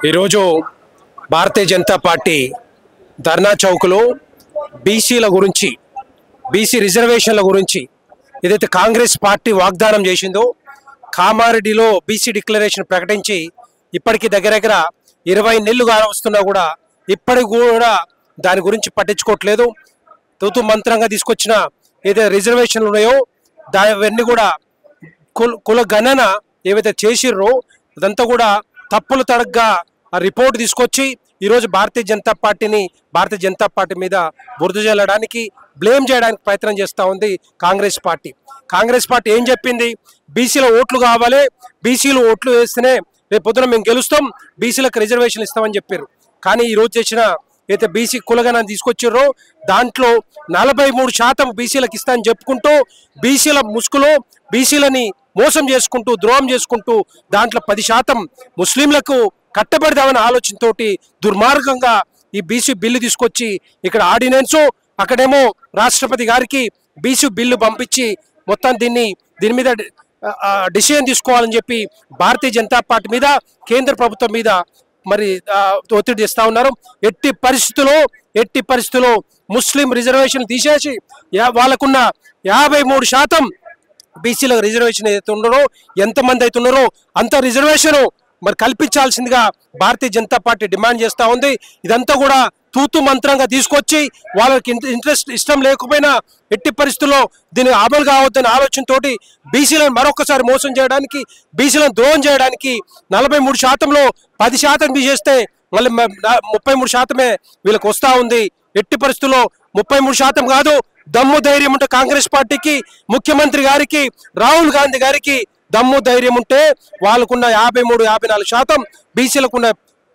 ఈరోజు భారతీయ జనతా పార్టీ ధర్నా చౌక్లో బీసీల గురించి, బీసీ రిజర్వేషన్ల గురించి ఏదైతే కాంగ్రెస్ పార్టీ వాగ్దానం చేసిందో, కామారెడ్డిలో బీసీ డిక్లరేషన్ ప్రకటించి ఇప్పటికీ దగ్గర 20 నెలలు వస్తున్నా కూడా ఇప్పటికి కూడా దాని గురించి పట్టించుకోవట్లేదు. తూతు మంత్రంగా తీసుకొచ్చిన ఏదైతే రిజర్వేషన్లు ఉన్నాయో దానివన్నీ కూడా కుల గణన ఏవైతే చేసిర్రో అదంతా కూడా తప్పులు తడగ్గా ఆ రిపోర్ట్ తీసుకొచ్చి ఈరోజు భారతీయ జనతా పార్టీ మీద బురద జల్లడానికి, బ్లేమ్ చేయడానికి ప్రయత్నం చేస్తూ ఉంది కాంగ్రెస్ పార్టీ. కాంగ్రెస్ పార్టీ ఏం చెప్పింది? బీసీల ఓట్లు కావాలి, బీసీలు ఓట్లు వేస్తేనే రేపు పొద్దున మేము గెలుస్తాం, బీసీలకు రిజర్వేషన్ ఇస్తామని చెప్పారు. కానీ ఈరోజు చేసిన అయితే బీసీ కులగణన తీసుకొచ్చారో దాంట్లో 43% బీసీలకు ఇస్తా అని చెప్పుకుంటూ బీసీల ముసుగులో బీసీలని మోసం చేసుకుంటూ, ద్రోహం చేసుకుంటూ దాంట్లో 10% ముస్లింలకు కట్టబెడదామనే ఆలోచనతోటి దుర్మార్గంగా ఈ బీసీ బిల్లు తీసుకొచ్చి ఇక్కడ ఆర్డినెన్స్, అక్కడేమో రాష్ట్రపతి గారికి బీసీ బిల్లు పంపించి మొత్తం దీని మీద డిసిషన్ తీసుకోవాలని చెప్పి భారతీయ జనతా పార్టీ మీద, కేంద్ర ప్రభుత్వం మీద మరి ఒత్తిడి చేస్తూ ఉన్నారు. ఎట్టి పరిస్థితుల్లో ముస్లిం రిజర్వేషన్ తీసేసి వాళ్ళకున్న 53% బీసీలకు రిజర్వేషన్ ఏదైతే ఉన్నారో, ఎంతమంది అయితే ఉన్నారో అంత రిజర్వేషన్ మరి కల్పించాల్సిందిగా భారతీయ జనతా పార్టీ డిమాండ్ చేస్తూ ఉంది. ఇదంతా కూడా తూతు మంత్రంగా తీసుకొచ్చి వాళ్ళకి ఇష్టం లేకపోయినా ఎట్టి పరిస్థితుల్లో దీన్ని అమలు కావద్దనే ఆలోచనతోటి బీసీలను మరొకసారి మోసం చేయడానికి, బీసీలను ద్రోహం చేయడానికి 43%లో 10% తీసేస్తే మళ్ళీ 33% వీళ్ళకి వస్తూ ఉంది. ఎట్టి పరిస్థితుల్లో 33% కాదు, దమ్ము ధైర్యం ఉంటే కాంగ్రెస్ పార్టీకి, ముఖ్యమంత్రి గారికి, రాహుల్ గాంధీ గారికి దమ్ము ధైర్యం ఉంటే వాళ్ళకున్న 53-54%, బీసీలకున్న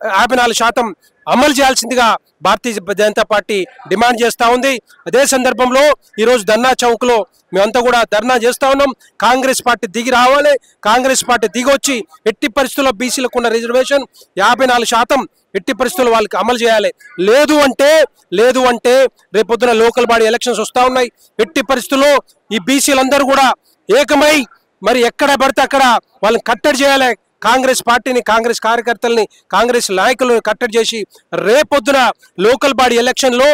54% అమలు చేయాల్సిందిగా భారతీయ జనతా పార్టీ డిమాండ్ చేస్తూ ఉంది. అదే సందర్భంలో ఈరోజు ధర్నా చౌక్లో మేమంతా కూడా ధర్నా చేస్తూ ఉన్నాం. కాంగ్రెస్ పార్టీ దిగి రావాలి, కాంగ్రెస్ పార్టీ దిగి వచ్చి ఎట్టి పరిస్థితుల్లో బీసీలకు ఉన్న రిజర్వేషన్ 54% ఎట్టి పరిస్థితుల్లో వాళ్ళకి అమలు చేయాలి. లేదు అంటే రేపొద్దున లోకల్ బాడీ ఎలక్షన్స్ వస్తూ ఉన్నాయి. ఎట్టి పరిస్థితుల్లో ఈ బీసీలందరూ కూడా ఏకమై మరి ఎక్కడ పడితే అక్కడ వాళ్ళని కట్టడి చేయాలి. కాంగ్రెస్ పార్టీని, కాంగ్రెస్ కార్యకర్తల్ని, కాంగ్రెస్ నాయకులను కట్టడి చేసి రేపొద్దున లోకల్ బాడీ ఎలక్షన్లో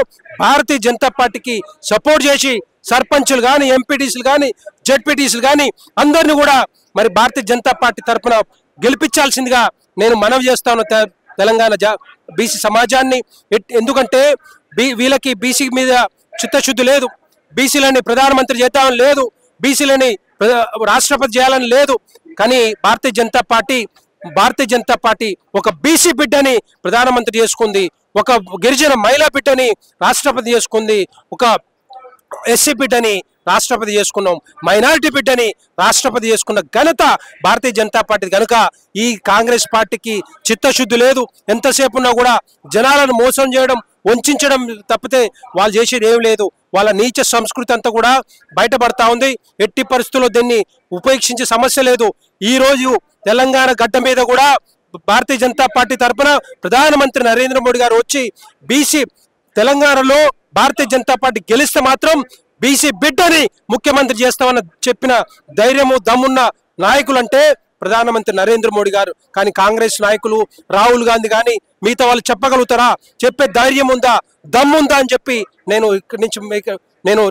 భారతీయ జనతా పార్టీకి సపోర్ట్ చేసి సర్పంచులు కానీ, ఎంపీటీసీలు కానీ, జెడ్పీటీసీలు కానీ అందరినీ కూడా మరి భారతీయ జనతా పార్టీ తరఫున గెలిపించాల్సిందిగా నేను మనవి చేస్తాను తెలంగాణ బీసీ సమాజాన్ని. ఎందుకంటే వీళ్ళకి బీసీ మీద చిత్తశుద్ధి లేదు, బీసీలని ప్రధానమంత్రి చేద్దామని లేదు, బీసీలని రాష్ట్రపతి చేయాలని లేదు. కానీ భారతీయ జనతా పార్టీ ఒక బీసీ బిడ్డని ప్రధానమంత్రి చేసుకుంది, ఒక గిరిజన మహిళా బిడ్డని రాష్ట్రపతి చేసుకుంది, ఒక ఎస్సీ బిడ్డని రాష్ట్రపతి చేసుకున్నాం, మైనారిటీ బిడ్డని రాష్ట్రపతి చేసుకున్న ఘనత భారతీయ జనతా పార్టీ. కనుక ఈ కాంగ్రెస్ పార్టీకి చిత్తశుద్ధి లేదు. ఎంతసేపు ఉన్నా కూడా జనాలను మోసం చేయడం, వంచడం తప్పితే వాళ్ళు చేసేది ఏం లేదు. వాళ్ళ నీచ సంస్కృతి అంతా కూడా బయటపడతా ఉంది. ఎట్టి పరిస్థితుల్లో దీన్ని ఉపేక్షించే సమస్య లేదు. ఈరోజు తెలంగాణ గడ్డ మీద కూడా భారతీయ జనతా పార్టీ తరఫున ప్రధానమంత్రి నరేంద్ర మోడీ గారు వచ్చి బీసీ తెలంగాణలో భారతీయ జనతా పార్టీ గెలిస్తే మాత్రం బీసీ బిడ్డని ముఖ్యమంత్రి చేస్తామని చెప్పిన ధైర్యము, దమ్మున్న నాయకులు అంటే ప్రధానమంత్రి నరేంద్ర మోడీ గారు. కానీ కాంగ్రెస్ నాయకులు, రాహుల్ గాంధీ కానీ మిగతా వాళ్ళు చెప్పగలుగుతారా? చెప్పే ధైర్యం ఉందా, దమ్ముందా అని చెప్పి నేను ఇక్కడి నుంచి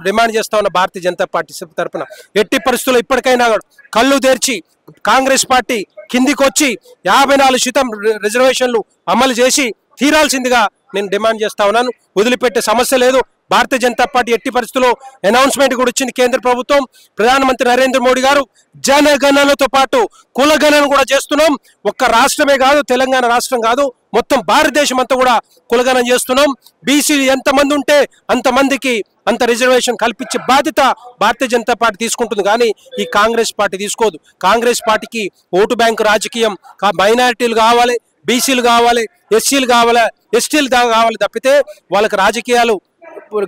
డిమాండ్ చేస్తా ఉన్న భారతీయ జనతా పార్టీ తరఫున ఎట్టి పరిస్థితుల్లో ఇప్పటికైనా కళ్ళు తెరిచి కాంగ్రెస్ పార్టీ కిందికి వచ్చి 54% రిజర్వేషన్లు అమలు చేసి తీరాల్సిందిగా నేను డిమాండ్ చేస్తా ఉన్నాను. వదిలిపెట్టే సమస్య లేదు. భారతీయ జనతా పార్టీ ఎట్టి పరిస్థితుల్లో అనౌన్స్మెంట్ కూడా ఇచ్చింది కేంద్ర ప్రభుత్వం. ప్రధానమంత్రి నరేంద్ర మోడీ గారు జనగణనతో పాటు కులగణన కూడా చేస్తున్నాం. ఒక్క రాష్ట్రమే కాదు, తెలంగాణ రాష్ట్రం కాదు, మొత్తం భారతదేశం అంతా కూడా కులగణన చేస్తున్నాం. బీసీలు ఎంతమంది ఉంటే అంతమందికి అంత రిజర్వేషన్ కల్పించే బాధ్యత భారతీయ జనతా పార్టీ తీసుకుంటుంది. కానీ ఈ కాంగ్రెస్ పార్టీ తీసుకోదు. కాంగ్రెస్ పార్టీకి ఓటు బ్యాంకు రాజకీయం, మైనారిటీలు కావాలి, బీసీలు కావాలి, ఎస్సీలు కావాలి, ఎస్టీలు కావాలి తప్పితే వాళ్ళకి రాజకీయాలు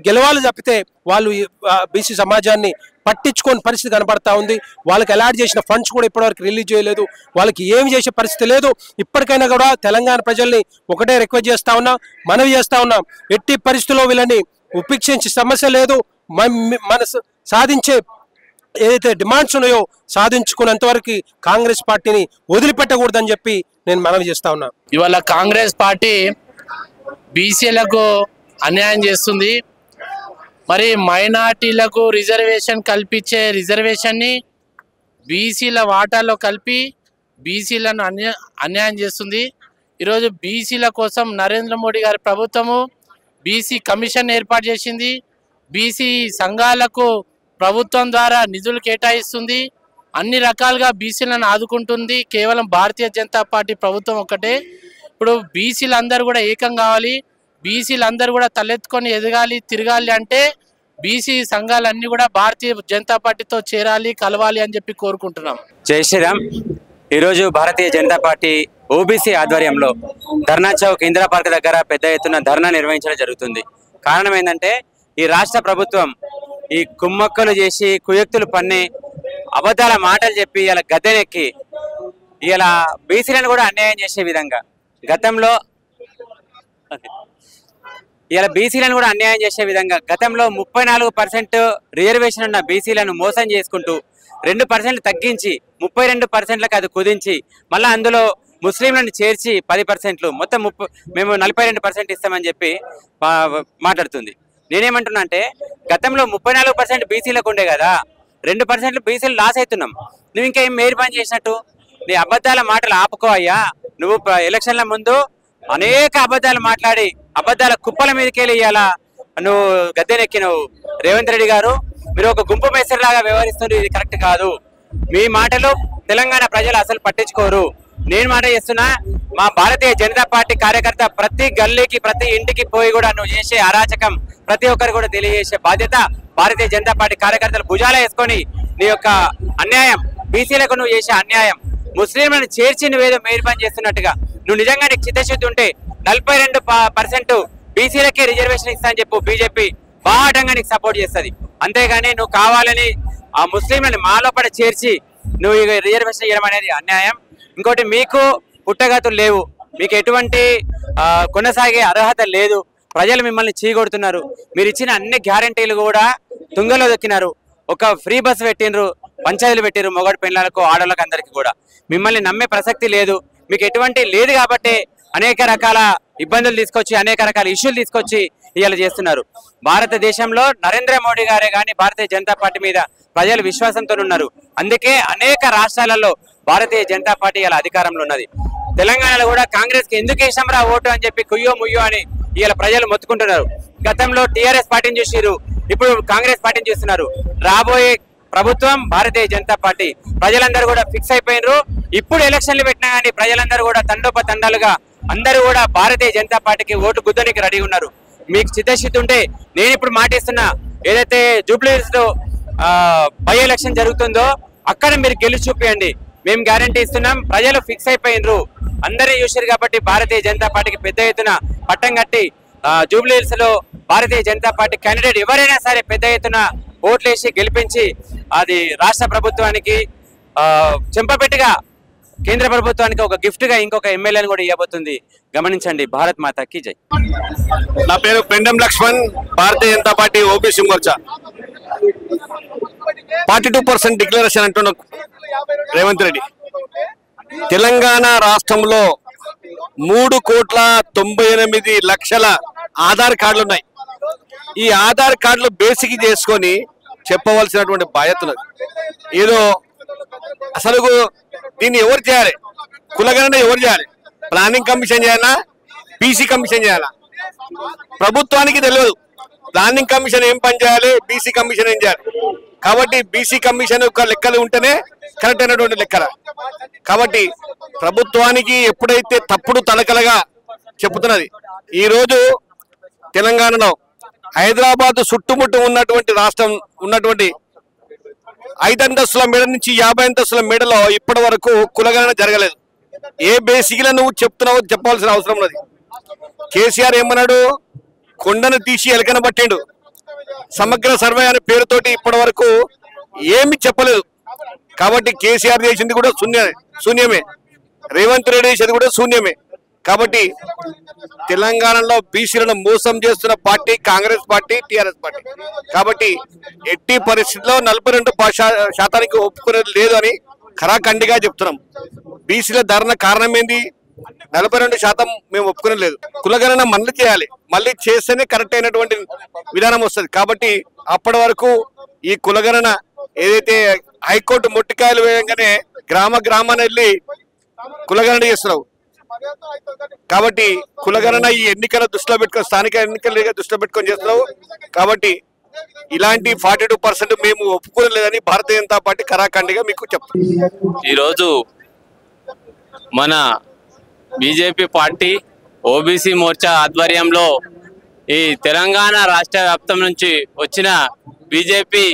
గెలవాలి తప్పితే వాళ్ళు బీసీ సమాజాన్ని పట్టించుకోని పరిస్థితి కనబడతా ఉంది. వాళ్ళకి అలాట్ చేసిన ఫండ్స్ కూడా ఇప్పటివరకు రిలీజ్ చేయలేదు. వాళ్ళకి ఏమి చేసే పరిస్థితి లేదు. ఇప్పటికైనా కూడా తెలంగాణ ప్రజల్ని ఒకటే రిక్వెస్ట్ చేస్తా ఉన్నాం, మనవి చేస్తా ఉన్నాం, ఎట్టి పరిస్థితుల్లో వీళ్ళని ఉపేక్షించే సమస్య లేదు. మన సాధించే ఏదైతే డిమాండ్స్ ఉన్నాయో సాధించుకున్నంత వరకు కాంగ్రెస్ పార్టీని వదిలిపెట్టకూడదని చెప్పి నేను మనవి చేస్తా ఉన్నా. ఇవాళ కాంగ్రెస్ పార్టీ బీసీలకు అన్యాయం చేస్తుంది. మరి మైనార్టీలకు రిజర్వేషన్ కల్పించే రిజర్వేషన్ని బీసీల వాటాలో కలిపి బీసీలను అన్యాయం చేస్తుంది. ఈరోజు బీసీల కోసం నరేంద్ర మోడీ గారి ప్రభుత్వము బీసీ కమిషన్ ఏర్పాటు చేసింది. బీసీ సంఘాలకు ప్రభుత్వం ద్వారా నిధులు కేటాయిస్తుంది. అన్ని రకాలుగా బీసీలను ఆదుకుంటుంది. కేవలం భారతీయ జనతా పార్టీ ప్రభుత్వం ఒక్కటే. ఇప్పుడు బీసీలందరూ కూడా ఏకం కావాలి, బీసీలందరూ కూడా తలెత్తుకొని ఎదగాలి, తిరగాలి అంటే బీసీ సంఘాలన్నీ కూడా భారతీయ జనతా పార్టీతో చేరాలి, కలవాలి అని చెప్పి కోరుకుంటున్నాం. జై శ్రీరామ్. ఈరోజు భారతీయ జనతా పార్టీ ఓబీసీ ఆధ్వర్యంలో ధర్నా చౌక్ ఇందిరా పార్క్ దగ్గర పెద్ద ఎత్తున ధర్నా నిర్వహించడం జరుగుతుంది. కారణం ఏంటంటే ఈ రాష్ట్ర ప్రభుత్వం ఈ కుమ్మక్కలు చేసి కుయుక్తులు పన్ని అబద్ధాల మాటలు చెప్పి ఇలా గద్దెనెక్కి ఇలా బీసీలను కూడా అన్యాయం చేసే విధంగా గతంలో ఇలా బీసీలను కూడా అన్యాయం చేసే విధంగా గతంలో 34% రిజర్వేషన్ ఉన్న బీసీలను మోసం చేసుకుంటూ 2% తగ్గించి 32%లకు అది కుదించి మళ్ళీ అందులో ముస్లింలను చేర్చి 10% మొత్తం మేము 42% ఇస్తామని చెప్పి మాట్లాడుతుంది. నేనేమంటున్నా అంటే గతంలో 34% బీసీలకు ఉండే కదా, 2% బీసీలు లాస్ అవుతున్నాం. నువ్వు ఇంకా ఏం మేలు పని చేసినట్టు? నీ అబద్ధాల మాటలు ఆపుకో అయ్యా. నువ్వు ఎలక్షన్ల ముందు అనేక అబద్ధాలు మాట్లాడి అబద్ధాల కుప్పల మీదకి వెళ్ళి ఇయ్యాలా నువ్వు గద్దెనెక్కి నువ్వు రేవంత్ రెడ్డి గారు మీరు ఒక గుంపు మేసరిలాగా వ్యవహరిస్తున్నారు. ఇది కరెక్ట్ కాదు. మీ మాటలు తెలంగాణ ప్రజలు అసలు పట్టించుకోరు. నేను మాట చేస్తున్నా, మా భారతీయ జనతా పార్టీ కార్యకర్త ప్రతి గల్లీకి ప్రతి ఇంటికి పోయి కూడా నువ్వు చేసే అరాచకం ప్రతి ఒక్కరు కూడా తెలియజేసే బాధ్యత భారతీయ జనతా పార్టీ కార్యకర్తలు భుజాల వేసుకొని నీ యొక్క అన్యాయం బీసీలకు నువ్వు చేసే అన్యాయం ముస్లింలను చేర్చి నువ్వేదో మేలు పని చేస్తున్నట్టుగా నువ్వు నిజంగా నీకు చిత్తశుద్ధి ఉంటే 42% బీసీలకే రిజర్వేషన్ ఇస్తా అని చెప్పు. బీజేపీ బాటంగా నీకు సపోర్ట్ చేస్తుంది. అంతేగాని నువ్వు కావాలని ఆ ముస్లింలను మాలోపడ చేర్చి నువ్వు రిజర్వేషన్ ఇవ్వడం అనేది అన్యాయం. ఇంకోటి, మీకు పుట్టగతులు లేవు, మీకు ఎటువంటి కొనసాగే అర్హత లేదు. ప్రజలు మిమ్మల్ని చీకొడుతున్నారు. మీరు ఇచ్చిన అన్ని గ్యారంటీలు కూడా తుంగలో దొక్కినారు. ఒక ఫ్రీ బస్ పెట్టినరు, పంచాయతీలు పెట్టిరు మొగడు పెళ్ళాలకు ఆడవాళ్ళకి అందరికీ కూడా. మిమ్మల్ని నమ్మే ప్రసక్తి లేదు. మీకు ఎటువంటి లేదు కాబట్టి అనేక రకాల ఇబ్బందులు తీసుకొచ్చి అనేక రకాల ఇష్యూలు తీసుకొచ్చి ఇవాళ చేస్తున్నారు. భారతదేశంలో నరేంద్ర మోడీ గారే కానీ భారతీయ జనతా పార్టీ మీద ప్రజలు విశ్వాసంతో ఉన్నారు. అందుకే అనేక రాష్ట్రాలలో భారతీయ జనతా పార్టీ ఇలా అధికారంలో ఉన్నది. తెలంగాణలో కూడా కాంగ్రెస్ కి ఎందుకు వేసాంరా ఓటు అని చెప్పి కుయ్యో ముయ్యో అని ఇవాళ ప్రజలు మొత్తుకుంటున్నారు. గతంలో టీఆర్ఎస్ పార్టీని చూసిరు, ఇప్పుడు కాంగ్రెస్ పార్టీని చూస్తున్నారు. రాబోయే ప్రభుత్వం భారతీయ జనతా పార్టీ. ప్రజలందరూ కూడా ఫిక్స్ అయిపోయినారు. ఇప్పుడు ఎలక్షన్లు పెట్టినా కానీ ప్రజలందరూ కూడా తండోపతండాలుగా అందరూ కూడా భారతీయ జనతా పార్టీకి ఓటు గుద్దనికి రెడీ ఉన్నారు. మీకు చిత్తశుద్ధి ఉంటే నేను ఇప్పుడు మాటిస్తున్నా, ఏదైతే జూబ్లీహిల్స్ లో బై ఎలక్షన్ జరుగుతుందో అక్కడ మీరు గెలిచి చూపియండి. మేము గ్యారంటీ ఇస్తున్నాం. ప్రజలు ఫిక్స్ అయిపోయినరు, అందరినీ చూసారు కాబట్టి భారతీయ జనతా పార్టీకి పెద్ద ఎత్తున పట్టం కట్టి జూబ్లీహిల్స్ లో భారతీయ జనతా పార్టీ క్యాండిడేట్ ఎవరైనా సరే పెద్ద ఎత్తున ఓట్లేసి గెలిపించి అది రాష్ట్ర ప్రభుత్వానికి చెంపపెట్టుగా కేంద్ర ప్రభుత్వానికి ఒక గిఫ్ట్ గా ఇంకొక ఎమ్మెల్యేని కూడా ఇవ్వబోతుంది. గమనించండి. భారత్ మాతాకి జై. నా పేరు పెండెం లక్ష్మణ్, భారతీయ జనతా పార్టీ ఓబీసీ మోర్చా. 42% డిక్లరేషన్ అంటున్న రేవంత్ రెడ్డి. తెలంగాణ రాష్ట్రంలో 3,98,00,000 ఆధార్ కార్డులు ఉన్నాయి. ఈ ఆధార్ కార్డులు బేసిక్ చేసుకొని చెప్పవలసినటువంటి బాధ్యత ఉన్నది. ఏదో అసలు దీన్ని ఎవరు చేయాలి? కులగణన ఎవరు చేయాలి? ప్లానింగ్ కమిషన్ చేయాలా, బీసీ కమిషన్ చేయాలా? ప్రభుత్వానికి తెలియదు ప్లానింగ్ కమిషన్ ఏం పని చేయాలి, బీసీ కమిషన్ ఏం చేయాలి. కాబట్టి బీసీ కమిషన్ యొక్క లెక్కలు ఉంటేనే కరెక్ట్ అయినటువంటి లెక్కల. కాబట్టి ప్రభుత్వానికి ఎప్పుడైతే తప్పుడు తలకలుగా చెప్తున్నది, ఈరోజు తెలంగాణలో హైదరాబాద్ చుట్టుముట్టు ఉన్నటువంటి రాష్ట్రం ఉన్నటువంటి 5 అంతస్తుల మేడ నుంచి 50 అంతస్తుల మేడలో ఇప్పటి వరకు కులగణన జరగలేదు. ఏ బేసిక్గా నువ్వు చెప్తున్నావో చెప్పాల్సిన అవసరం ఉన్నది. కేసీఆర్ ఏమన్నాడు? కొండను తీసి ఎలకన పట్టిండు. సమగ్ర సర్వే అనే పేరుతోటి ఇప్పటి వరకు ఏమి చెప్పలేదు. కాబట్టి కేసీఆర్ చేసింది కూడా శూన్యమే, రేవంత్ రెడ్డి చేసేది కూడా శూన్యమే. కాబట్టి తెలంగాణలో బీసీలను మోసం చేస్తున్న party Congress party, TRS party. కాబట్టి ఎట్టి పరిస్థితుల్లో 42% ఒప్పుకునేది లేదు అని ఖరాఖండిగా చెప్తున్నాం. బీసీల ధరణ కారణం ఏంది? 42% మేము ఒప్పుకునే లేదు. కులగణన మళ్ళీ చేయాలి, మళ్ళీ చేస్తేనే కరెక్ట్ అయినటువంటి విధానం వస్తుంది. కాబట్టి అప్పటి వరకు ఈ కులగణన ఏదైతే హైకోర్టు మొట్టికాయలు వేయంగానే గ్రామాన్ని వెళ్ళి కులగణన చేస్తున్నావు. కాబట్టి కులగణన ఈ ఎన్నికల దృష్టిలో పెట్టుకొని, స్థానిక ఎన్నికల దృష్టిలో పెట్టుకొని చేస్తున్నావు. కాబట్టి ఇలాంటి 42% మేము ఒప్పుకోలేదని భారతీయ జనతా పార్టీ ఖరాఖండిగా మీకు చెప్తాం. ఈరోజు మన బీజేపీ పార్టీ ఓబీసీ మోర్చా ఆధ్వర్యంలో ఈ తెలంగాణ రాష్ట్ర వ్యాప్తం నుంచి వచ్చిన బీజేపీ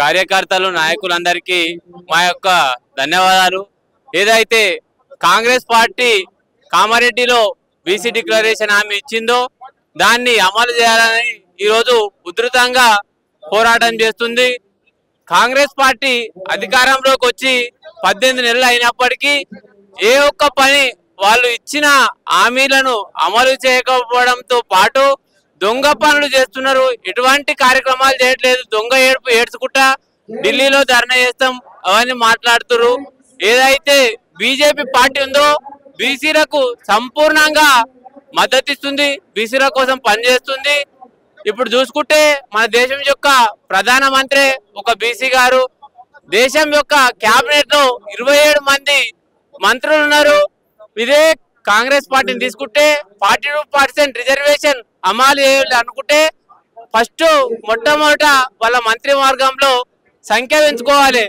కార్యకర్తలు, నాయకులందరికీ మా యొక్క ధన్యవాదాలు. ఏదైతే కాంగ్రెస్ పార్టీ కామారెడ్డిలో బీసీ డిక్లరేషన్ హామీ ఇచ్చిందో దాన్ని అమలు చేయాలని ఈరోజు ఉధృతంగా పోరాటం చేస్తుంది. కాంగ్రెస్ పార్టీ అధికారంలోకి వచ్చి 18 నెలలు అయినప్పటికీ ఏ ఒక్క పని వాళ్ళు ఇచ్చిన హామీలను అమలు చేయకపోవడంతో పాటు దొంగ పనులు చేస్తున్నారు. ఎటువంటి కార్యక్రమాలు చేయట్లేదు. దొంగ ఏడుపు ఏడ్చుకుంటా ఢిల్లీలో ధర్నా చేస్తాం అవన్నీ మాట్లాడుతున్నారు. ఏదైతే బీజేపీ పార్టీ ఉందో బీసీలకు సంపూర్ణంగా మద్దతు ఇస్తుంది, బీసీల కోసం పనిచేస్తుంది. ఇప్పుడు చూసుకుంటే మన దేశం యొక్క ప్రధానమంత్రి ఒక బీసీ గారు, దేశం యొక్క కేబినెట్ లో 27 మంది మంత్రులు ఉన్నారు. ఇదే కాంగ్రెస్ పార్టీని తీసుకుంటే 42% రిజర్వేషన్ అమలు చేయాలి అనుకుంటే ఫస్ట్ మొట్టమొదట వాళ్ళ మంత్రివర్గంలో సంఖ్య పెంచుకోవాలి.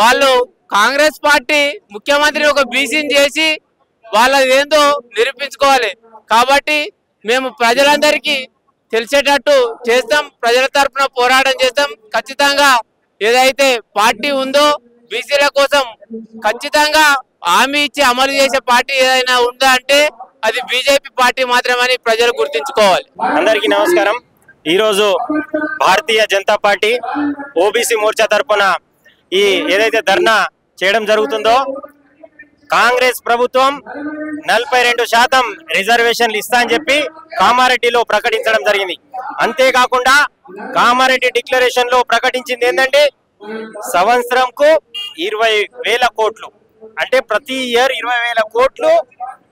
వాళ్ళు కాంగ్రెస్ పార్టీ ముఖ్యమంత్రి ఒక బీసీని చేసి వాళ్ళది ఏందో నిరూపించుకోవాలి. కాబట్టి మేము ప్రజలందరికీ తెలిసేటట్టు చేస్తాం, ప్రజల తరఫున పోరాటం చేస్తాం. ఖచ్చితంగా ఏదైతే పార్టీ ఉందో బీసీల కోసం ఖచ్చితంగా హామీ ఇచ్చి అమలు చేసే పార్టీ ఏదైనా ఉందా అంటే అది బీజేపీ పార్టీ మాత్రమని ప్రజలు గుర్తించుకోవాలి. అందరికీ నమస్కారం. ఈరోజు భారతీయ జనతా పార్టీ ఓబీసీ మోర్చా తరఫున ఈ ఏదైతే ధర్నా చేయడం జరుగుతుందో, కాంగ్రెస్ ప్రభుత్వం 42% రిజర్వేషన్లు ఇస్తా అని చెప్పి కామారెడ్డిలో ప్రకటించడం జరిగింది. అంతేకాకుండా కామారెడ్డి డిక్లరేషన్ లో ప్రకటించింది ఏంటంటే సంవత్సరంకు 20,000 కోట్లు, అంటే ప్రతి ఇయర్ 20,000 కోట్లు,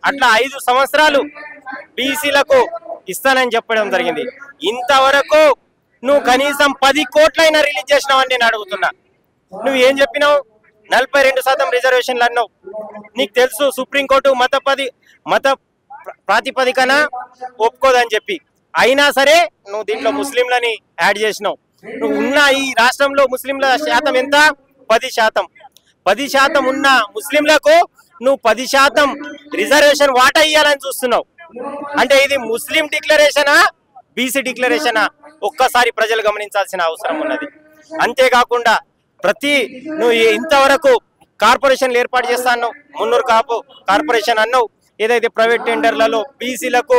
అట్లా 5 సంవత్సరాలు బీసీలకు ఇస్తానని చెప్పడం జరిగింది. ఇంతవరకు నువ్వు కనీసం 10 కోట్లైనా రిలీజ్ చేసినావని నేను అడుగుతున్నా. నువ్వు ఏం చెప్పినావు? 42% రిజర్వేషన్లు అన్నావు. నీకు తెలుసు సుప్రీంకోర్టు మత ప్రాతిపదికన ఒప్పుకోదని చెప్పి, అయినా సరే నువ్వు దీంట్లో ముస్లింలని యాడ్ చేసినావు. నువ్వు ఉన్న ఈ రాష్ట్రంలో ముస్లింల శాతం ఎంత? 10%. 10% ఉన్న ముస్లింలకు నువ్వు 10% రిజర్వేషన్ వాటా ఇవ్వాలని చూస్తున్నావు. అంటే ఇది ముస్లిం డిక్లరేషనా, బీసీ డిక్లరేషనా? ఒక్కసారి ప్రజలు గమనించాల్సిన అవసరం ఉన్నది. అంతేకాకుండా నువ్వు ఇంతవరకు కార్పొరేషన్లు ఏర్పాటు చేస్తాను, మున్నూరు కాపు కార్పొరేషన్ అన్నావు. ఏదైతే ప్రైవేట్ టెండర్లలో బీసీలకు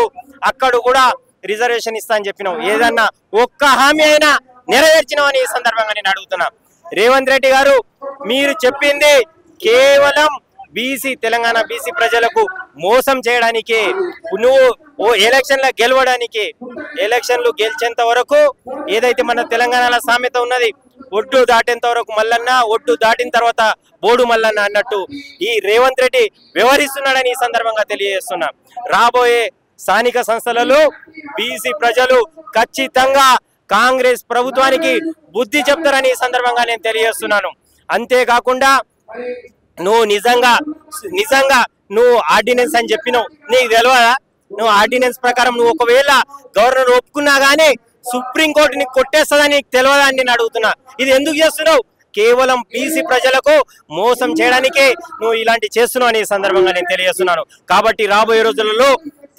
అక్కడ కూడా రిజర్వేషన్ ఇస్తా అని చెప్పినావు. ఏదన్నా ఒక్క హామీ అయినా నెరవేర్చినావని ఈ సందర్భంగా నేను అడుగుతున్నా. రేవంత్ రెడ్డి గారు, మీరు చెప్పింది కేవలం తెలంగాణ బీసీ ప్రజలకు మోసం చేయడానికే. నువ్వు ఎలక్షన్లో గెలవడానికి, ఎలక్షన్లు గెలిచేంత వరకు ఏదైతే మన తెలంగాణలో సామెత ఉన్నది, ఒడ్డు దాటేంత వరకు మల్లన్న, ఒడ్డు దాటిన తర్వాత బోడు మల్లన్న అన్నట్టు ఈ రేవంత్ రెడ్డి వ్యవహరిస్తున్నాడని ఈ సందర్భంగా తెలియజేస్తున్నా. రాబోయే స్థానిక సంస్థలలో బీసీ ప్రజలు ఖచ్చితంగా కాంగ్రెస్ ప్రభుత్వానికి బుద్ధి చెప్తారని ఈ సందర్భంగా నేను తెలియజేస్తున్నాను. అంతేకాకుండా నువ్వు నిజంగా నువ్వు ఆర్డినెన్స్ అని చెప్పినావు. నీకు తెలియదా? నువ్వు ఆర్డినెన్స్ ప్రకారం నువ్వు ఒకవేళ గవర్నర్ ఒప్పుకున్నా గానీ సుప్రీంకోర్టు నీకు కొట్టేస్తుందని నీకు తెలియదా అని నేను అడుగుతున్నా. ఇది ఎందుకు చేస్తున్నావు? కేవలం బీసీ ప్రజలకు మోసం చేయడానికే నువ్వు ఇలాంటి చేస్తున్నావు అని ఈ సందర్భంగా నేను తెలియజేస్తున్నాను. కాబట్టి రాబోయే రోజులలో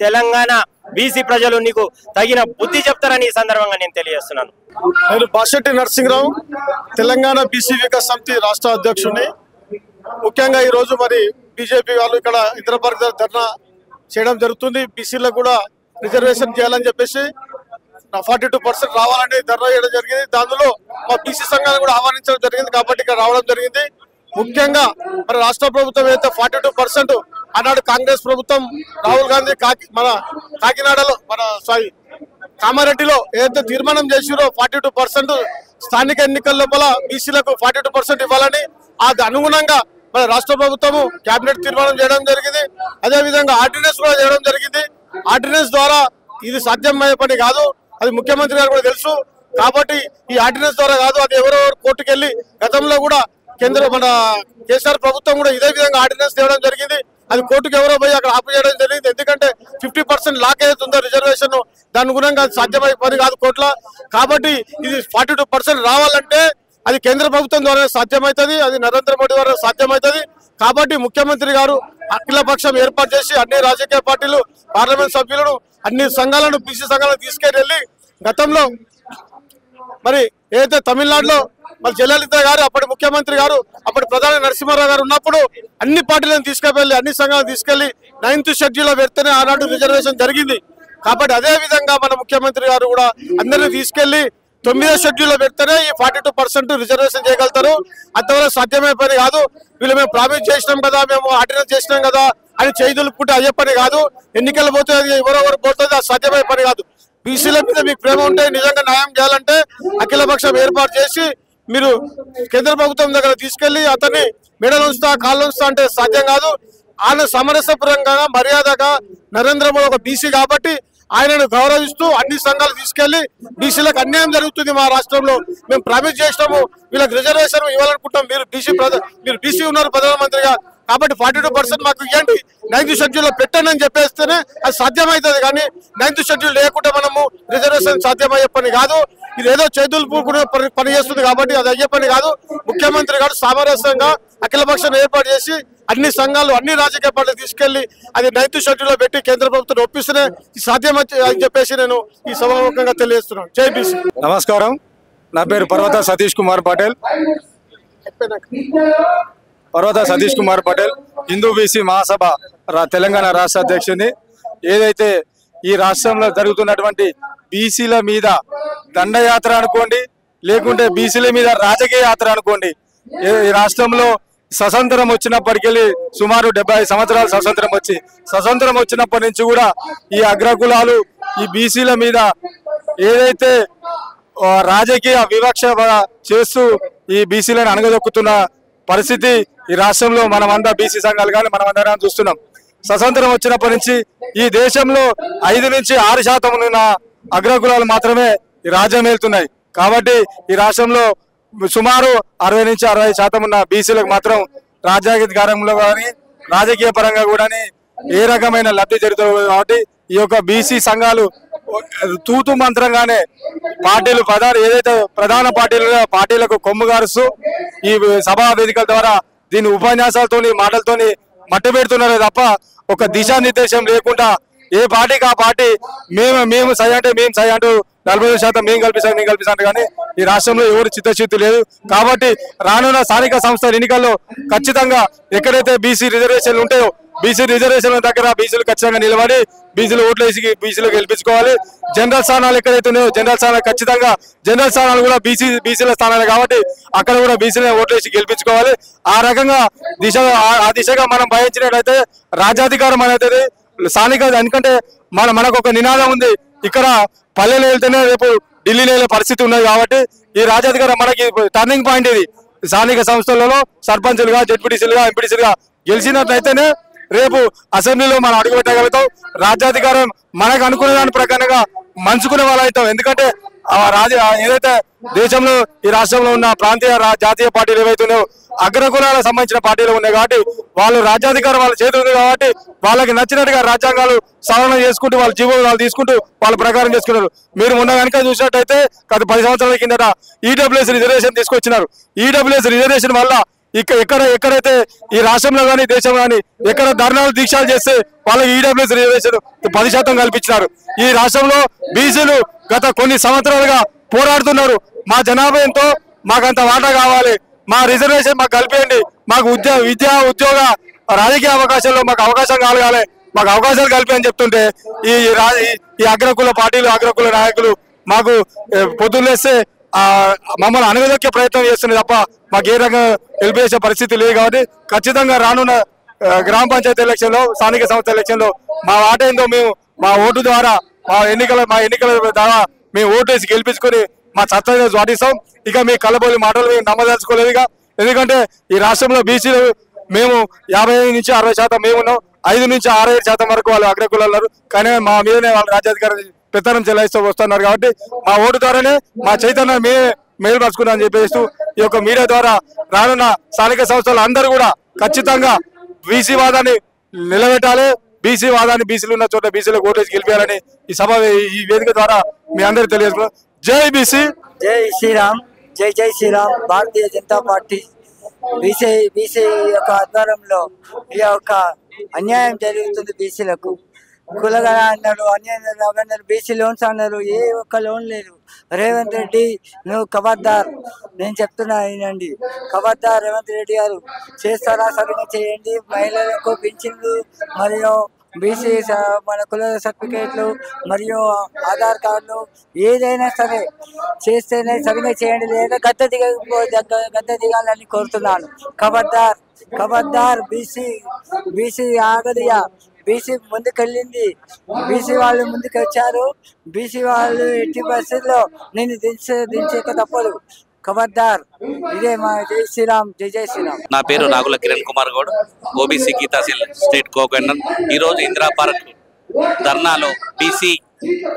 తెలంగాణ బీసీ ప్రజలు నీకు తగిన బుద్ధి చెప్తారని ఈ సందర్భంగా నేను తెలియజేస్తున్నాను. నేను బాషెట్టి నరసింహరావు, తెలంగాణ బీసీ వికాస్ సమితి రాష్ట్ర అధ్యక్షుడిని. ముఖ్యంగా ఈ రోజు మరి బీజేపీ వాళ్ళు ఇక్కడ ఇంద్రపార్క్ ధర్నా చేయడం జరుగుతుంది. బీసీలకు కూడా రిజర్వేషన్ చేయాలని చెప్పేసి 42% రావాలని ధర్నా చేయడం జరిగింది. దానిలో మా బీసీ సంఘాన్ని కూడా ఆహ్వానించడం జరిగింది. కాబట్టి ఇక్కడ రావడం జరిగింది. ముఖ్యంగా మరి రాష్ట్ర ప్రభుత్వం అయితే 42% ఆనాడు కాంగ్రెస్ ప్రభుత్వం రాహుల్ గాంధీ మన కాకినాడలో కామారెడ్డిలో ఏదైతే తీర్మానం చేసిరో 42% స్థానిక ఎన్నికల లోపల బీసీలకు 42% ఇవ్వాలని అది అనుగుణంగా మన రాష్ట్ర ప్రభుత్వము కేబినెట్ తీర్మానం చేయడం జరిగింది. అదేవిధంగా ఆర్డినెన్స్ కూడా చేయడం జరిగింది. ఆర్డినెన్స్ ద్వారా ఇది సాధ్యమయ్యే పని కాదు, అది ముఖ్యమంత్రి గారు కూడా తెలుసు. కాబట్టి ఈ ఆర్డినెన్స్ ద్వారా కాదు, అది ఎవరెవరు కోర్టుకు వెళ్ళి గతంలో కూడా మన కేసీఆర్ ప్రభుత్వం కూడా ఇదే విధంగా ఆర్డినెన్స్ తేవడం జరిగింది. అది కోర్టుకు ఎవరో పోయి అక్కడ ఆపు చేయడం జరిగింది. ఎందుకంటే 50% లాక్ అవుతుందో రిజర్వేషన్, దాని గుణంగా అది సాధ్యమయ్యే పని కాదు కోర్టులో. కాబట్టి ఇది 42% రావాలంటే అది కేంద్ర ప్రభుత్వం ద్వారా సాధ్యమవుతుంది, అది నరేంద్ర మోడీ ద్వారా సాధ్యమవుతుంది. కాబట్టి ముఖ్యమంత్రి గారు అఖిలపక్షం ఏర్పాటు చేసి అన్ని రాజకీయ పార్టీలు, పార్లమెంట్ సభ్యులను, అన్ని సంఘాలను, బీసీ సంఘాలను తీసుకెళ్ళి గతంలో మరి ఏదైతే తమిళనాడులో మరి జయలలిత గారు అప్పటి ముఖ్యమంత్రి గారు, అప్పటి ప్రధాని నరసింహారావు గారు ఉన్నప్పుడు అన్ని పార్టీలను తీసుకెళ్లి అన్ని సంఘాలను తీసుకెళ్లి 9th షెడ్యూల్లో పెడితేనే ఆనాడు రిజర్వేషన్ జరిగింది. కాబట్టి అదే విధంగా మన ముఖ్యమంత్రి గారు కూడా అందరినీ తీసుకెళ్లి 9వ షెడ్యూల్లో పెడితేనే ఈ 42% రిజర్వేషన్ చేయగలుగుతారు. అంతవరకు సాధ్యమే పని కాదు. వీళ్ళు మేము ప్రామిస్ చేసినాం కదా, మేము ఆర్డినెన్స్ చేసినాం కదా అని చేదులుపుకుంటే అయ్యే పని కాదు. ఎన్నికలు పోతే అది ఎవరెవరు పోతుంది, అది సాధ్యమయ్యే పని కాదు. బీసీల మీద మీకు ప్రేమ ఉంటే, నిజంగా న్యాయం చేయాలంటే అఖిలపక్షం ఏర్పాటు చేసి మీరు కేంద్ర ప్రభుత్వం దగ్గర తీసుకెళ్లి అతన్ని మెడలు ఉంచుతా కాళ్ళు ఉంచుతా అంటే సాధ్యం కాదు. ఆయన సమరసపురంగా మర్యాదగా నరేంద్ర మోడీ ఒక బీసీ కాబట్టి ఆయనను గౌరవిస్తూ అన్ని సంఘాలు తీసుకెళ్లి బీసీలకు అన్యాయం జరుగుతుంది మా రాష్ట్రంలో, మేము ప్రామిస్ చేసినాము, వీళ్ళకి రిజర్వేషన్ ఇవ్వాలనుకుంటాం, మీరు బీసీ ఉన్నారు ప్రధానమంత్రిగా, కాబట్టి 42% మాకు ఇవ్వండి, 9th షెడ్యూల్లో పెట్టండి అని చెప్పేస్తేనే అది సాధ్యమవుతుంది. కానీ 9th షెడ్యూల్ లేకుండా మనము రిజర్వేషన్ సాధ్యమయ్యే పని కాదు. ఇది ఏదో చేతులు పూకునే పని చేస్తుంది కాబట్టి అది అయ్యే పని కాదు. ముఖ్యమంత్రి గారు సామరస్యంగా అఖిలపక్షం ఏర్పాటు చేసి అన్ని సంఘాలు, అన్ని రాజకీయ పార్టీలు తీసుకెళ్లి అది 9th షెడ్యూల్లో పెట్టి కేంద్ర ప్రభుత్వం ఒప్పిస్తేనే సాధ్యం అని చెప్పేసి నేను ఈ సభాముఖంగా తెలియజేస్తున్నాను. జై బీసీ. నమస్కారం, నా పేరు పర్వత సతీష్ కుమార్ పటేల్. హిందూ బీసీ మహాసభ తెలంగాణ రాష్ట్ర అధ్యక్షుని. ఏదైతే ఈ రాష్ట్రంలో జరుగుతున్నటువంటి బీసీల మీద దండయాత్ర అనుకోండి, లేకుంటే బీసీల మీద రాజకీయ యాత్ర అనుకోండి, ఈ రాష్ట్రంలో స్వతంత్రం వచ్చినప్పటికెళ్ళి సుమారు 75 సంవత్సరాలు స్వతంత్రం వచ్చినప్పటి నుంచి కూడా ఈ అగ్రకులాలు ఈ బీసీల మీద ఏదైతే రాజకీయ వివక్ష చేస్తూ ఈ బీసీలను అణగదొక్కుతున్న పరిస్థితి ఈ రాష్ట్రంలో మనమంతా బీసీ సంఘాలు కానీ మనమందరం చూస్తున్నాం. స్వతంత్రం వచ్చినప్పటి నుంచి ఈ దేశంలో 5 నుంచి 6% ఉన్న అగ్రకులాలు మాత్రమే ఈ రాజ్యం వెళ్తున్నాయి. కాబట్టి ఈ రాష్ట్రంలో సుమారు 60 నుంచి 65% ఉన్న బీసీలకు మాత్రం రాజ్యాధికారంలో కానీ రాజకీయ పరంగా కూడా ఏ రకమైన లబ్ధి జరుగుతుంది. కాబట్టి ఈ యొక్క బీసీ సంఘాలు తూతు మంత్రంగానే పార్టీలు ఏదైతే ప్రధాన పార్టీలకు కొమ్ము గారుస్తూ ఈ సభా వేదికల ద్వారా దీని ఉపన్యాసాలతోని మాటలతోని మట్టి పెడుతున్నారే తప్ప ఒక దిశానిర్దేశం లేకుండా ఏ పార్టీకి ఆ పార్టీ మేము సై అంటే మేము సై అంటూ 40% మేము కల్పిస్తాం కానీ ఈ రాష్ట్రంలో ఎవరు చిత్తశుద్ధి లేదు. కాబట్టి రానున్న స్థానిక సంస్థల ఎన్నికల్లో ఖచ్చితంగా ఎక్కడైతే బీసీ రిజర్వేషన్లు ఉంటాయో బీసీ రిజర్వేషన్ల దగ్గర బీసీలు ఖచ్చితంగా నిలబడి బీసీలు ఓట్లు వేసి బీసీలు గెలిపించుకోవాలి. జనరల్ స్థానాలు ఎక్కడైతే ఉన్నాయో జనరల్ స్థానాలు ఖచ్చితంగా జనరల్ స్థానాలు కూడా బీసీల స్థానాలు కాబట్టి అక్కడ కూడా బీసీలను ఓట్లు వేసి గెలిపించుకోవాలి. ఆ రకంగా దిశగా మనం భయించినట్లయితే రాజ్యాధికారం అనేది స్థానిక, ఎందుకంటే మనకు ఒక నినాదం ఉంది, ఇక్కడ పల్లెలు వెళ్తేనే రేపు ఢిల్లీలో వెళ్ళే పరిస్థితి ఉన్నది. కాబట్టి ఈ రాజ్యాధికారం మనకి టర్నింగ్ పాయింట్. ఇది స్థానిక సంస్థలలో సర్పంచులుగా, జెడ్పీటీసీలుగా, ఎంపీటీసీలుగా గెలిచినట్లయితేనే రేపు అసెంబ్లీలో మనం అడుగుపెట్టగలుగుతాం. రాజ్యాధికారం మనకు అనుకునే దాని ప్రకారంగా మంచుకునే వాళ్ళు అవుతాం. ఎందుకంటే ఏదైతే దేశంలో ఈ రాష్ట్రంలో ఉన్న ప్రాంతీయ జాతీయ పార్టీలు ఏవైతున్నాయో అగ్రకులాలకు సంబంధించిన పార్టీలు ఉన్నాయి కాబట్టి వాళ్ళు రాజ్యాధికారం వాళ్ళ చేతి ఉంది కాబట్టి వాళ్ళకి నచ్చినట్టుగా రాజ్యాంగాలు సవరణ చేసుకుంటూ వాళ్ళ జీవోలు వాళ్ళు తీసుకుంటూ వాళ్ళ ప్రకారం చేసుకున్నారు. మీరు మొన్న కనుక చూసినట్టయితే గత 10 సంవత్సరాల కిందట ఈడబ్ల్యూఎస్ రిజర్వేషన్ తీసుకొచ్చినారు. ఈడబ్ల్యూఎస్ రిజర్వేషన్ వల్ల ఎక్కడైతే ఈ రాష్ట్రంలో కానీ దేశంలో కానీ ఎక్కడ ధర్నాలు దీక్షలు చేస్తే వాళ్ళకి ఈడబ్ల్యూఎస్ రిజర్వేషన్ 10% కల్పించినారు. ఈ రాష్ట్రంలో బీసీలు గత కొన్ని సంవత్సరాలుగా పోరాడుతున్నారు. మా జనాభా ఎంతో, మాకంత వాటా కావాలి, మా రిజర్వేషన్ మాకు కల్పియండి, మాకు విద్యా ఉద్యోగ రాజకీయ అవకాశాల్లో మాకు అవకాశం కలగాలి, మాకు అవకాశాలు కలిపి అని చెప్తుంటే ఈ అగ్రకుల పార్టీలు, అగ్రకుల నాయకులు మాకు పొద్దున్నేస్తే మమ్మల్ని అణగదొక్కే ప్రయత్నం చేస్తున్నాయి తప్ప మాకు ఏ రకంగా హెల్ప్ చేసే పరిస్థితి లేదు. కాబట్టి ఖచ్చితంగా రానున్న గ్రామ పంచాయతీ ఎలక్షన్ లో, స్థానిక సంస్థ ఎలక్షన్ లో మా వాట ఏందో మేము మా ఓటు ద్వారా మా ఎన్నికల ద్వారా మేము ఓటు వేసి గెలిపించుకొని మా చట్టాన్ని పాటిస్తాం. ఇక మీ కలబోలి మాటలు మేము నమ్మదలుచుకోలేదు. ఇక ఎందుకంటే ఈ రాష్ట్రంలో బీసీలు మేము 55 నుంచి 60% మేము ఉన్నాం. 5 నుంచి 6-7% వరకు వాళ్ళు అగ్రకులాలు ఉన్నారు. కానీ మా మీదనే వాళ్ళు రాజ్యాధికారం పెత్తనం చెలాయిస్తూ వస్తున్నారు. కాబట్టి మా ఓటు ద్వారానే మా చైతన్యాన్ని మేమే మేలుపరుచుకున్నాం అని చెప్పేస్తూ ఈ యొక్క మీడియా ద్వారా రానున్న స్థానిక సంస్థలు అందరూ కూడా ఖచ్చితంగా బీసీ వాదాన్ని నిలబెట్టాలి. బీసీ వాదాన్ని బీసీలు ఉన్న చోట బీసీలకు ఓటేసి గెలిపాలని ఈ వేదిక ద్వారా మీ అందరికీ తెలియజేస్తున్నాం. జై బీసీ, జై శ్రీరామ్, జై జై శ్రీరామ్. భారతీయ జనతా పార్టీ బీసీ యొక్క ఆధ్వర్యంలో ఈ యొక్క అన్యాయం జరుగుతుంది. బీసీలకు కులగన అన్నారు, అన్యాయం అన్నారు, బీసీ లోన్స్ అన్నారు. ఏ ఒక్క లోన్ లేదు. రేవంత్ రెడ్డి నువ్వు ఖబర్దార్, నేను చెప్తున్నా వినండి. ఖబర్దార్ రేవంత్ రెడ్డి గారు, చేస్తారా సరిగ్గా చేయండి. మహిళలకు పింఛన్లు మరియు బీసీ మన కుల సర్టిఫికేట్లు మరియు ఆధార్ కార్డులు ఏదైనా సరే చేస్తేనే సరిగ్గా చేయండి, లేదా గద్దె దిగాలని కోరుతున్నాను. ఖబర్దార్ ఖబర్దార్. బీసీ ఆగదియా. బీసీ ముందుకెళ్ళింది, బీసీ వాళ్ళు ముందుకు వచ్చారు. బీసీ వాళ్ళు ఎట్టి పరిస్థితుల్లో నేను దించేక తప్పదు. ఖబర్దార్. ఇదే మా జై శ్రీరామ్, జై జై శ్రీరామ్. నా పేరు నాగుల కిరణ్ కుమార్ గౌడ్, ఓబీసీ గీతాశీల్ స్టేట్ కోఆర్డినేటర్. ఈరోజు ఇందిరా పార్క్ ధర్నాలో బీసీ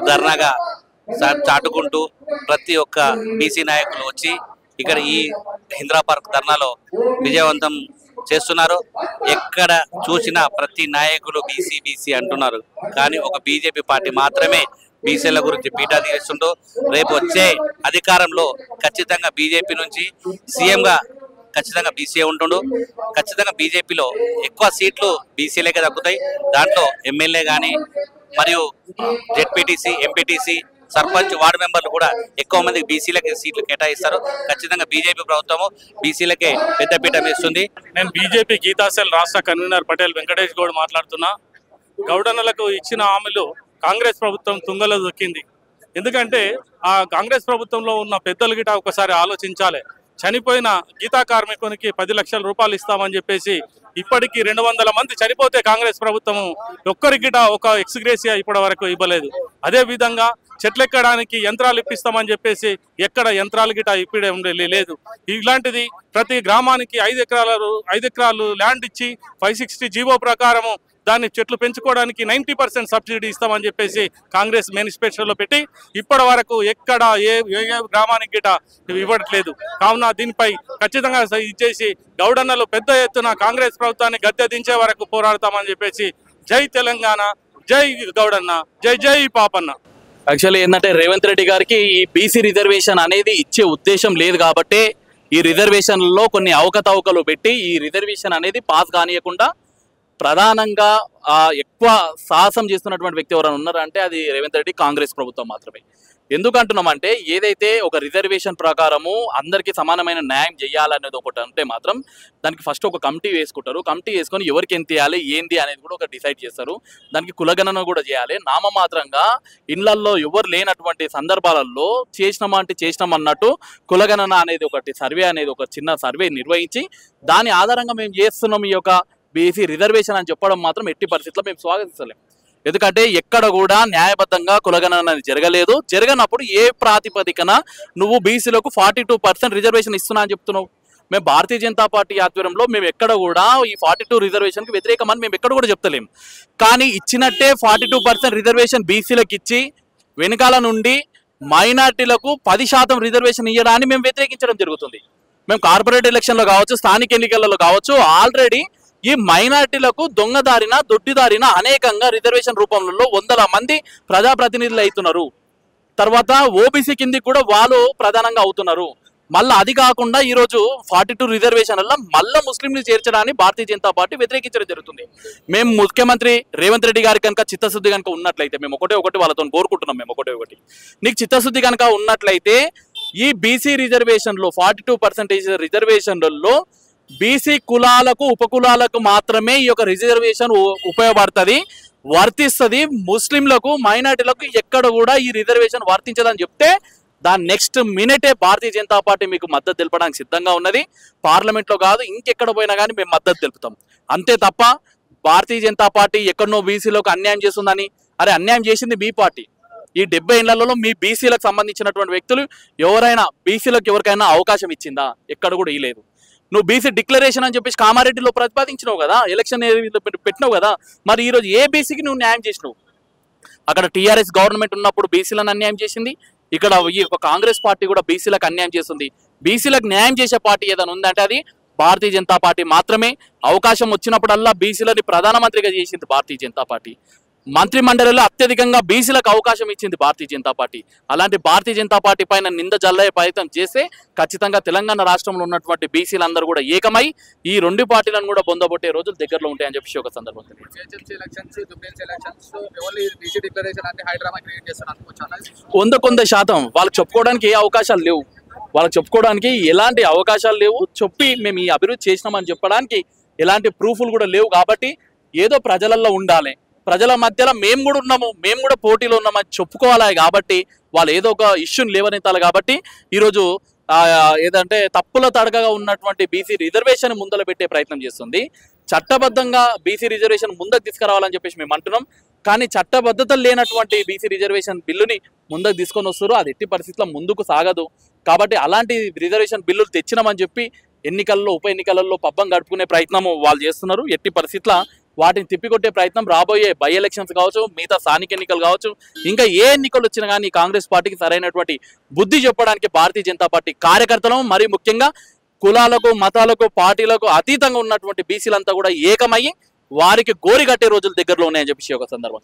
ధర్నాగా చాటుకుంటూ ప్రతి ఒక్క బీసీ నాయకులు వచ్చి ఇక్కడ ఈ ఇందిరా పార్క్ ధర్నాలో విజయవంతం చేస్తున్నారు. ఎక్కడ చూసినా ప్రతి నాయకులు బీసీ బీసీ అంటున్నారు. కానీ ఒక బీజేపీ పార్టీ మాత్రమే బీసీల గురించి పీఠా తీస్తుంటూ రేపు వచ్చే అధికారంలో ఖచ్చితంగా బీజేపీ నుంచి సీఎంగా ఖచ్చితంగా బీసీ ఉంటుండు. ఖచ్చితంగా బీజేపీలో ఎక్కువ సీట్లు బీసీలకే దక్కుతాయి. దాంట్లో ఎమ్మెల్యే కానీ మరియు జెడ్పీటీసీ, ఎంపీటీసీ, సర్పంచ్, వార్డు మెంబర్లు కూడా ఎక్కువ మందికి బీసీలకి సీట్లు కేటాయిస్తారు. ఖచ్చితంగా బీజేపీ ప్రభుత్వము బీసీలకే పెద్దపీట వేస్తుంది. నేను బీజేపీ గీతాశీల్ రాష్ట్ర కన్వీనర్ పటేల్ వెంకటేష్ గౌడ్ మాట్లాడుతున్నా. గౌడన్నలకు ఇచ్చిన హామీలు కాంగ్రెస్ ప్రభుత్వం తుంగలో దొక్కింది. ఎందుకంటే ఆ కాంగ్రెస్ ప్రభుత్వంలో ఉన్న పెద్దలు గిట ఒకసారి ఆలోచించాలి. చనిపోయిన గీతా కార్మికునికి 10 లక్షల రూపాయలు ఇస్తామని చెప్పేసి ఇప్పటికీ 200 మంది చనిపోతే కాంగ్రెస్ ప్రభుత్వం ఒక్కరికిట ఒక ఎక్స్గ్రేసియా ఇప్పటి వరకు ఇవ్వలేదు. అదే విధంగా చెట్లెక్కడానికి యంత్రాలు ఇప్పిస్తామని చెప్పేసి ఎక్కడ యంత్రాలు గిట ఇప్పుడే లేదు. ఇలాంటిది ప్రతి గ్రామానికి 5 ఎకరాలు ల్యాండ్ ఇచ్చి 560 జీవో ప్రకారము దాన్ని చెట్లు పెంచుకోవడానికి 90% సబ్సిడీ ఇస్తామని చెప్పేసి కాంగ్రెస్ మేనిఫెస్టోలో పెట్టి ఇప్పటి వరకు ఎక్కడ ఏ గ్రామానికి గిట ఇవ్వట్లేదు. కావున దీనిపై ఖచ్చితంగా ఇచ్చేసి గౌడన్నలు పెద్ద ఎత్తున కాంగ్రెస్ ప్రభుత్వాన్ని గద్దె దించే వరకు పోరాడతామని చెప్పేసి జై తెలంగాణ, జై గౌడన్న, జై జై పాపన్న. యాక్చువల్లీ ఏంటంటే రేవంత్ రెడ్డి గారికి ఈ బీసీ రిజర్వేషన్ అనేది ఇచ్చే ఉద్దేశం లేదు కాబట్టి ఈ రిజర్వేషన్లలో కొన్ని అవకతవకలు పెట్టి ఈ రిజర్వేషన్ అనేది పాస్ కానియకుండా ప్రధానంగా ఎక్కువ సాహసం చేస్తున్నటువంటి వ్యక్తి ఎవరైనా ఉన్నారంటే అది రేవంత్ రెడ్డి, కాంగ్రెస్ ప్రభుత్వం మాత్రమే. ఎందుకంటున్నామంటే ఏదైతే ఒక రిజర్వేషన్ ప్రకారము అందరికీ సమానమైన న్యాయం చేయాలనేది ఒకటి అంటే మాత్రం దానికి ఫస్ట్ ఒక కమిటీ వేసుకుంటారు. కమిటీ వేసుకొని ఎవరికి ఎంత ఇవ్వాలి ఏంది అనేది కూడా ఒక డిసైడ్ చేస్తారు. దానికి కులగణన కూడా చేయాలి. నామమాత్రంగా ఇళ్లల్లో ఎవరు లేనటువంటి సందర్భాలలో చేసినామన్నట్టు కులగణన అనేది ఒకటి సర్వే అనేది ఒక చిన్న సర్వే నిర్వహించి దాని ఆధారంగా మేము చేస్తున్నాం ఈ యొక్క బీసీ రిజర్వేషన్ అని చెప్పడం మాత్రం ఎట్టి పరిస్థితుల్లో మేము స్వాగతిస్తలేం. ఎందుకంటే ఎక్కడ కూడా న్యాయబద్ధంగా కులగణన అనేది జరగలేదు. జరగనప్పుడు ఏ ప్రాతిపదికన నువ్వు బీసీలకు 42% రిజర్వేషన్ ఇస్తున్నా అని చెప్తున్నావు? మేము భారతీయ జనతా పార్టీ ఆధ్వర్యంలో మేము ఎక్కడ కూడా ఈ 42 రిజర్వేషన్కి వ్యతిరేకమని మేము ఎక్కడ కూడా చెప్తలేము. కానీ ఇచ్చినట్టే 42% రిజర్వేషన్ బీసీలకు ఇచ్చి వెనకాల నుండి మైనార్టీలకు 10% రిజర్వేషన్ ఇవ్వడాన్ని మేము వ్యతిరేకించడం జరుగుతుంది. మేము కార్పొరేట్ ఎలక్షన్లో కావచ్చు, స్థానిక ఎన్నికలలో కావచ్చు, ఆల్రెడీ ఈ మైనార్టీలకు దొంగదారిన దొడ్డిదారిన అనేకంగా రిజర్వేషన్ రూపంలో 100 మంది ప్రజాప్రతినిధులు అవుతున్నారు. తర్వాత ఓబీసీ కింది కూడా వాళ్ళు ప్రధానంగా అవుతున్నారు. మళ్ళీ అది కాకుండా ఈరోజు 42 రిజర్వేషన్ వల్ల మళ్ళీ ముస్లింలు చేర్చడాన్ని భారతీయ జనతా పార్టీ వ్యతిరేకించడం జరుగుతుంది. మేము ముఖ్యమంత్రి రేవంత్ రెడ్డి గారి కనుక చిత్తశుద్ధి కనుక ఉన్నట్లయితే మేము ఒకటి వాళ్ళతో కోరుకుంటున్నాం. మేము ఒకటి నీకు చిత్తశుద్ధి కనుక ఉన్నట్లయితే ఈ బీసీ రిజర్వేషన్లో 42% రిజర్వేషన్లలో బీసీ కులాలకు ఉపకులాలకు మాత్రమే ఈ యొక్క రిజర్వేషన్ ఉపయోగపడుతుంది, వర్తిస్తుంది. ముస్లింలకు మైనార్టీలకు ఎక్కడ కూడా ఈ రిజర్వేషన్ వర్తించదని చెప్తే దాని నెక్స్ట్ మినిటే భారతీయ జనతా పార్టీ మీకు మద్దతు తెలపడానికి సిద్ధంగా ఉన్నది. పార్లమెంట్లో కాదు ఇంకెక్కడ పోయినా కానీ మేము మద్దతు తెలుపుతాం. అంతే తప్ప భారతీయ జనతా పార్టీ ఎక్కడనో బీసీలకు అన్యాయం చేస్తుందని, అరే అన్యాయం చేసింది మీ పార్టీ. ఈ 70 ఏళ్లలో మీ బీసీలకు సంబంధించినటువంటి వ్యక్తులు ఎవరైనా బీసీలకు ఎవరికైనా అవకాశం ఇచ్చిందా? ఎక్కడ కూడా ఇవ్వలేదు. నువ్వు బీసీ డిక్లరేషన్ అని చెప్పేసి కామారెడ్డిలో ప్రతిపాదించినావు కదా, ఎలక్షన్ పెట్టినావు కదా, మరి ఈరోజు ఏ బీసీకి నువ్వు న్యాయం చేసినావు? అక్కడ టీఆర్ఎస్ గవర్నమెంట్ ఉన్నప్పుడు బీసీలను అన్యాయం చేసింది, ఇక్కడ ఈ కాంగ్రెస్ పార్టీ కూడా బీసీలకు అన్యాయం చేస్తుంది. బీసీలకు న్యాయం చేసే పార్టీ ఏదైనా ఉందంటే అది భారతీయ జనతా పార్టీ మాత్రమే. అవకాశం వచ్చినప్పుడల్లా బీసీలని ప్రధానమంత్రిగా చేసింది భారతీయ జనతా పార్టీ. మంత్రి మండలిలో అత్యధికంగా బీసీలకు అవకాశం ఇచ్చింది భారతీయ జనతా పార్టీ. అలాంటి భారతీయ జనతా పార్టీ పైన నింద జల్లే ప్రయత్నం చేస్తే ఖచ్చితంగా తెలంగాణ రాష్ట్రంలో ఉన్నటువంటి బీసీలందరూ కూడా ఏకమై ఈ 2 పార్టీలను కూడా పొందబొట్టే రోజులు దగ్గరలో ఉంటాయని చెప్పి ఒక సందర్భం. కొంత శాతం వాళ్ళకి చెప్పుకోవడానికి ఏ అవకాశాలు లేవు, వాళ్ళకి చెప్పుకోవడానికి ఎలాంటి అవకాశాలు లేవు. చెప్పి మేము ఈ అభివృద్ధి చేసినామని చెప్పడానికి ఎలాంటి ప్రూఫ్లు కూడా లేవు. కాబట్టి ఏదో ప్రజలలో ఉండాలి, ప్రజల మధ్యలో మేము కూడా ఉన్నాము, మేము కూడా పోటీలో ఉన్నామని చెప్పుకోవాలి. కాబట్టి వాళ్ళు ఏదో ఒక ఇష్యూని లేవనెత్తాలి. కాబట్టి ఈరోజు ఏదంటే తప్పుల తడకగా ఉన్నటువంటి బీసీ రిజర్వేషన్ ముందర పెట్టే ప్రయత్నం చేస్తుంది. చట్టబద్ధంగా బీసీ రిజర్వేషన్ ముందుకు తీసుకురావాలని చెప్పేసి మేము అంటున్నాం. కానీ చట్టబద్ధత లేనటువంటి బీసీ రిజర్వేషన్ బిల్లుని ముందుకు తీసుకొని వస్తారు. అది ఎట్టి పరిస్థితుల్లో ముందుకు సాగదు. కాబట్టి అలాంటి రిజర్వేషన్ బిల్లులు తెచ్చినామని చెప్పి ఎన్నికల్లో ఉప ఎన్నికలలో పబ్బం గడుపుకునే ప్రయత్నం వాళ్ళు చేస్తున్నారు. ఎట్టి పరిస్థితుల్లో వాటిని తిప్పికొట్టే ప్రయత్నం రాబోయే బై ఎలక్షన్స్ కావచ్చు, మిగతా స్థానిక ఎన్నికలు కావచ్చు, ఇంకా ఏ ఎన్నికలు వచ్చినా కానీ కాంగ్రెస్ పార్టీకి సరైనటువంటి బుద్ధి చెప్పడానికి భారతీయ జనతా పార్టీ కార్యకర్తలు, మరి ముఖ్యంగా కులాలకు మతాలకు పార్టీలకు అతీతంగా ఉన్నటువంటి బీసీలంతా కూడా ఏకమయ్యి వారికి గోరి కట్టే రోజులు దగ్గరలో ఉన్నాయని చెప్పేసి ఒక సందర్భం.